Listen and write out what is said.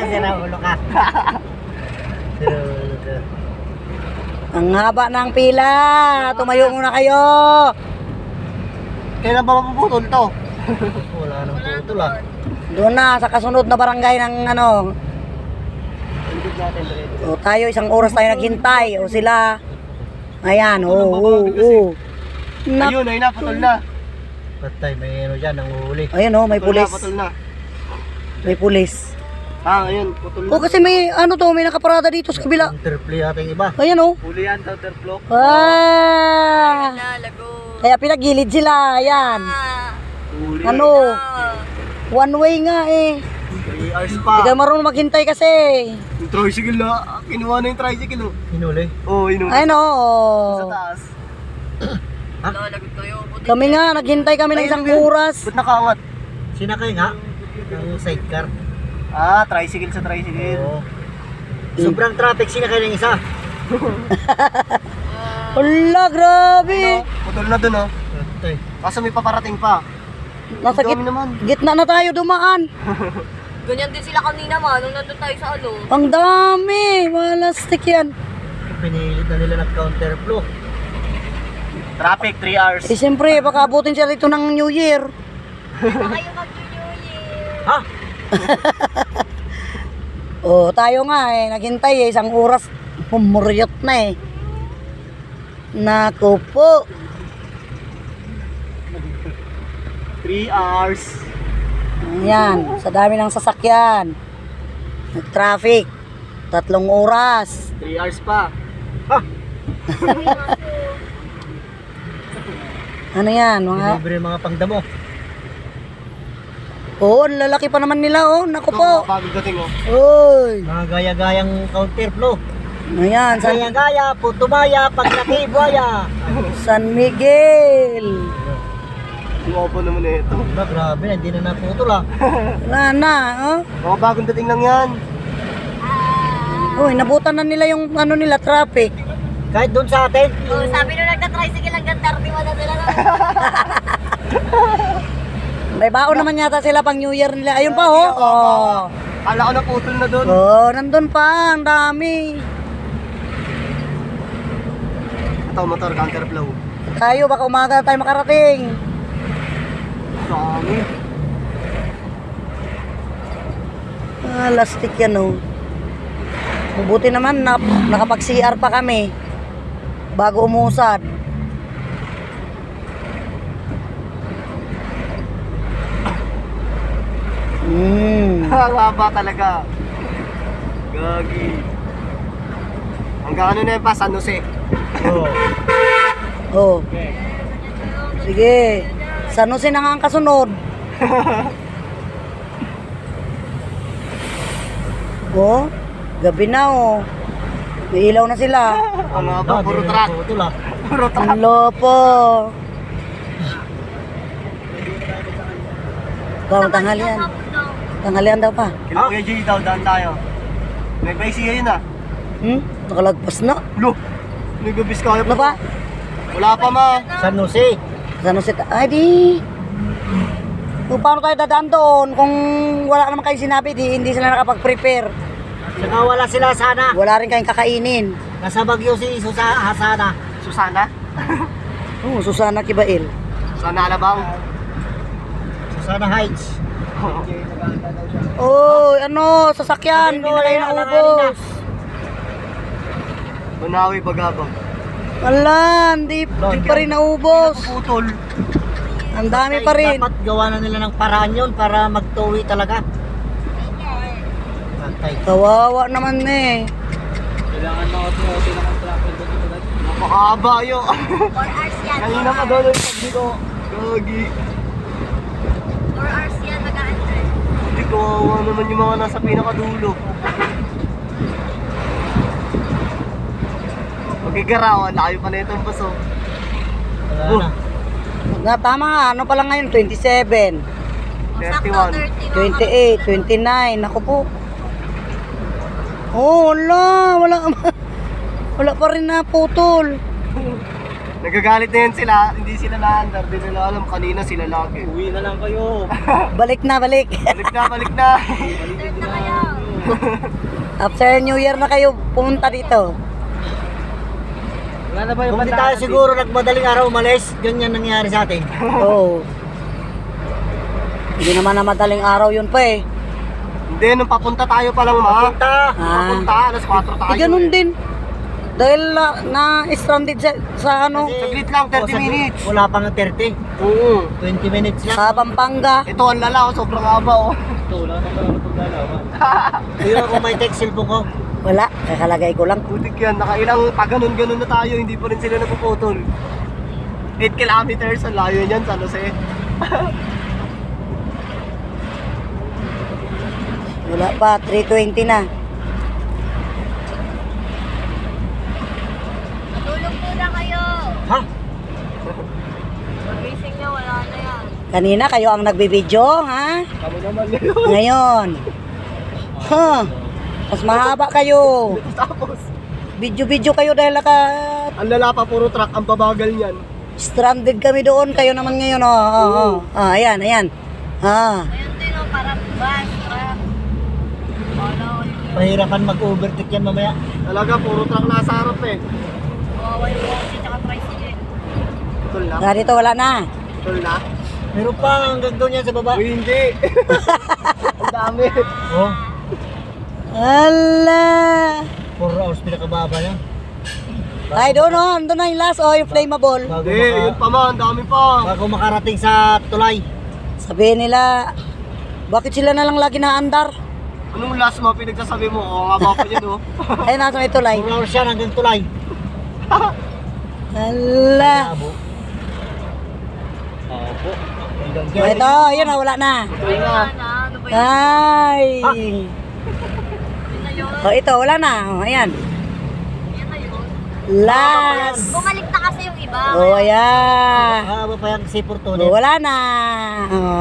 Sira ulo ka. Sira ulo ka. Ang haba ng pila. Tumayo muna kayo. Kailan ba mapuputol to? Wala nang putol ah. Doon na sa kasunod na barangay ng ano. O tayo isang oras tayo naghintay. O sila. Ayan. Oo. Ayun, ayun na, putol na. Patay, may ano dyan, nanguhuli. Ayan o, may pulis. Putol na. May pulis. Ah, ayun, putol na. O kasi may ano to, may nakaparada dito sa kabila. Counterplay ating iba. Ayan o. Huli yan, counterflow. Ah! Kaya pinagilid sila. Ayan. Huli Ano? One way nga eh. 3 hours Hindi pa. ka marunong maghintay kasi. Yung tricycle na, kinuha na yung tricycle oh. Hinuli. Oo, inuna. Ayun Sa o. taas. Kami nga, naghintay kami ng isang oras. Ba't nakaangat? Sinakay nga. Ng sidecar. Ah, tricycle sa tricycle. Oo. Sobrang traffic sinakay ng isa. Hala, grabe. Putol na dun oh. Patay. Kaso may paparating pa. Nasa Dami naman. gitna na tayo dumaan. Ganyan din sila kanina nung nandun tayo sa ano. Ang dami. Malastik yan. Pinilit na nila nag-counterflow. Traffic, 3 hours. Eh siyempre, baka abutin siya rito ng New Year. Baka kayo mag-New Year. Ha? O, tayo nga eh, naghintay eh, isang oras. Pumuryot na eh. Naku po. 3 hours. Ayan, sa dami ng sasakyan. Nag-traffic. 3 oras. 3 hours pa. Ano yan, mga... Libre mga pangdamo. Oo, ang lalaki pa naman nila oh. Naku Ito, po. bagong dating oh. Uy. Mga gaya-gayang counterflow. Ayan, Gaya-gaya, putumaya, paglaki, buhaya. San Miguel. Yung opo naman eh ito. Ba, grabe, hindi na naputol ah. Wala na, oh. Mga bagong dating lang yan. Uy, nabutan na nila yung ano nila, traffic. Kahit doon sa atin. Oh, sabi nung nagka-tricycle hanggang 31 na sila. May baon naman yata sila pang New Year nila. Ayun pa, oh. Oh. Kala ko naputol na doon. Oh, nandun pa. Ang dami. Ito, motor, counterflow. Tayo, baka umaga tayo makarating. Dami. Ah, lastik yan, oh. Mabuti naman, nakapag-CR pa kami. Bago umusad. Ang haba talaga. Gagi. Hanggang ano na yun pa, San Jose. Oo. Oh. Sige. San Jose na nga ang kasunod. Oh, gabi na oh. May ilaw na sila. Ang haba, puro truck. Putol ah. Puro truck. Ang lopo. Bawang tanghalian. Tanghalian daw pa. Kila Kuya Jay daw, daan tayo. May paisiya yun ah. Nakalagpas na. Lo, may gabis kaya Ano pa? Wala pa ma. San Jose. San Jose. Ay di. Kung paano tayo dadaan doon? Kung wala naman kayo sinabi, di hindi sila nakapag-prepare. Saka wala sila sana. Wala rin kayong kakainin. Nasa Bagyo si Hasana. Susana? Oh, Susana Kibail. Susana Alabang. Susana Heights. Oh, ano, sasakyan, hindi na kayo naubos. Manawi Bagabang. Wala, hindi pa rin naubos. Putol. Ang dami pa rin. Dapat gawa na nila ng paraan yun para magtuwi talaga. Patay. Kawawa naman eh. Napakahaba yun. 4 hours yan. Kanina pa doon yung pagdi ko. Gagi. 4 hours yan mag-aantay. Hindi kawawa naman yung mga nasa pinakadulo. Magigarawan, layo pa na itong baso. Wala na. Na, tama nga, ano pa lang ngayon, 27, Sakto 31. 30. 28, 29, ako po. Oh, wala pa rin na putol. Nagagalit na yan sila, hindi sila na-under, di nila alam kanina sila lagi. Uwi na lang kayo. Balik na, balik. Balik na, balik na. Start na kayo. After New Year na kayo pumunta dito. Wala na ba yung Kung di banda tayo natin? siguro nagmadaling araw umalis, ganyan nangyari sa atin. Oo. Hindi naman na madaling araw yun pa eh. Hindi, nung papunta tayo pa lang, ma. Papunta, alas 4 tayo. Ganun din. Dahil na-stranded sa ano, Saglit lang, 30 minutes. Wala pa nga 30. Oo. 20 minutes lang. sa Pampanga. Ito, ang lala, sobrang haba, oh. Ito, wala na pala paglalaman. Kaya kung may text cellphone ko. Wala, kakalagay ko lang. Putik yan, nakailang pa ganun-ganun na tayo, hindi pa rin sila napuputol. 8 kilometers, ang layo niyan, San Jose. Wala pa, 3:20 na. Matulog muna kayo. Ha? Pagising niya, wala na yan. Kanina kayo ang nagbibideo, ha? Kamo naman ngayon. Ngayon. Huh. Mas mahaba kayo. Tapos, Video-video kayo dahil ang lala pa, puro truck, ang babagal niyan. stranded kami doon. Kayo naman ngayon, oh. Ayan, ayan. Ah. Ayun din, oh, parang bus, truck. Wala ko yun. Pahirapan mag-overtake yan mamaya. Talaga, puro truck nasa harap eh. Kawawa yung bossy tsaka tricycle. Tul na, Nga dito, wala na. tul na. Meron pa hanggang doon yan sa baba. Uy, hindi. Ang dami. Oh, Ala. 4 hours pinakababa yan. Ay, doon, oh. Doon na yung last, oh. Yung flammable. Bago, Hindi, yun pa man, ang dami pa. bago makarating sa tulay. Sabihin nila, bakit sila na lang lagi na-andar? Anong last mo pinagsasabi mo? Oo nga ba pa yun, oh. Ay, nasa may tulay. 4 hours yan hanggang tulay. Ala. Abo. Opo. Hanggang Oh, ito, yun na, wala na. Tul na. Na, ano ba yun? Ay. Yun na yun. Oh, ito, wala na. Oh, ayan. Yan na yun. Last. Bumalik na kasi yung iba. Oh, ayan. Haba pa yung C4 Oh, wala na. Oh.